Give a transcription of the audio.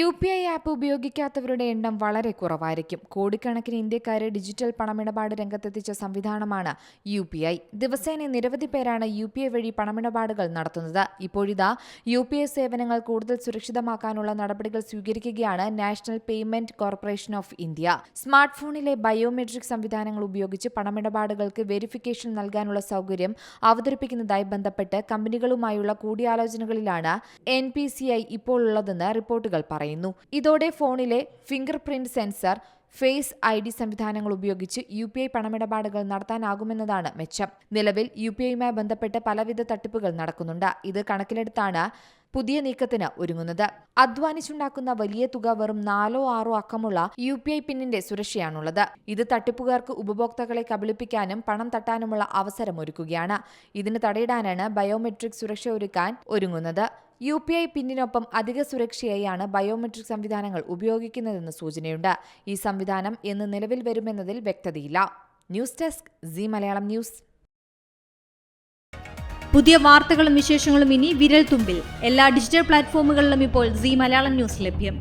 UPI app ഉപയോഗിക്കാത്തവരുടെ എണ്ണം വളരെ കുറവായിരിക്കും. കോടിക്കണക്കിന് ഇന്ത്യക്കാരെ ഡിജിറ്റൽ പണമിടപാട് രംഗത്തെത്തിച്ച സംവിധാനമാണ് UPI. ദിവസേന നിരവധി പേരാണ് UPI വഴി പണമിടപാടുകൾ നടത്തുന്നത്. ഇപ്പോഴിതാ UPI സേവനങ്ങൾ കൂടുതൽ സുരക്ഷിതമാക്കാനുള്ള നടപടികൾ സ്വീകരിക്കുകയാണ് national payment corporation of India. Smart ഫോണിലെ ബയോമെട്രിക് സംവിധാനങ്ങൾ ഉപയോഗിച്ച് പണമിടപാടുകൾക്ക് വെരിഫിക്കേഷൻ നൽകാനുള്ള സൗകര്യം അവതരിപ്പിക്കുന്നതായി ബന്ധപ്പെട്ട് കമ്പനികളുമായുള്ള കൂടിയാലോചനകളിലാണ് NPCI ഇപ്പോൾ ഉള്ളതെന്ന് റിപ്പോർട്ടുകൾ പറയുന്നു. ഇതോടെ ഫോണിലെ finger print sensor, face ID സംവിധാനങ്ങൾ ഉപയോഗിച്ച് UPI പണമിടപാടുകൾ നടത്താനാകുമെന്നതാണ് മെച്ചം. നിലവിൽ UPIയുമായി ബന്ധപ്പെട്ട് പലവിധ തട്ടിപ്പുകൾ നടക്കുന്നുണ്ട്. ഇത് കണക്കിലെടുത്താണ് പുതിയ നീക്കത്തിന് ഒരുങ്ങുന്നത്. അധ്വാനിച്ചുണ്ടാക്കുന്ന വലിയ തുക വെറും 4-6 അക്കമുള്ള UPI പിന്നിന്റെ സുരക്ഷയാണുള്ളത്. ഇത് തട്ടിപ്പുകാർക്ക് ഉപഭോക്താക്കളെ കബളിപ്പിക്കാനും പണം തട്ടാനുമുള്ള അവസരമൊരുക്കുകയാണ്. ഇതിന് തടയിടാനാണ് ബയോമെട്രിക് സുരക്ഷ ഒരുങ്ങുന്നത്. UPI പിന്നിനൊപ്പം അധിക സുരക്ഷയായാണ് ബയോമെട്രിക് സംവിധാനങ്ങൾ ഉപയോഗിക്കുന്നതെന്ന് സൂചനയുണ്ട്. ഈ സംവിധാനം എന്ന് നിലവിൽ വരുമെന്നതിൽ വ്യക്തതയില്ല. News desk Zee Malayalam news. പുതിയ വാർത്തകളും വിശേഷങ്ങളും ഇനി വിരൽ തുമ്പിൽ. എല്ലാ ഡിജിറ്റൽ പ്ലാറ്റ്ഫോമുകളിലും ഇപ്പോൾ സീ മലയാളം ന്യൂസ് ലഭ്യം.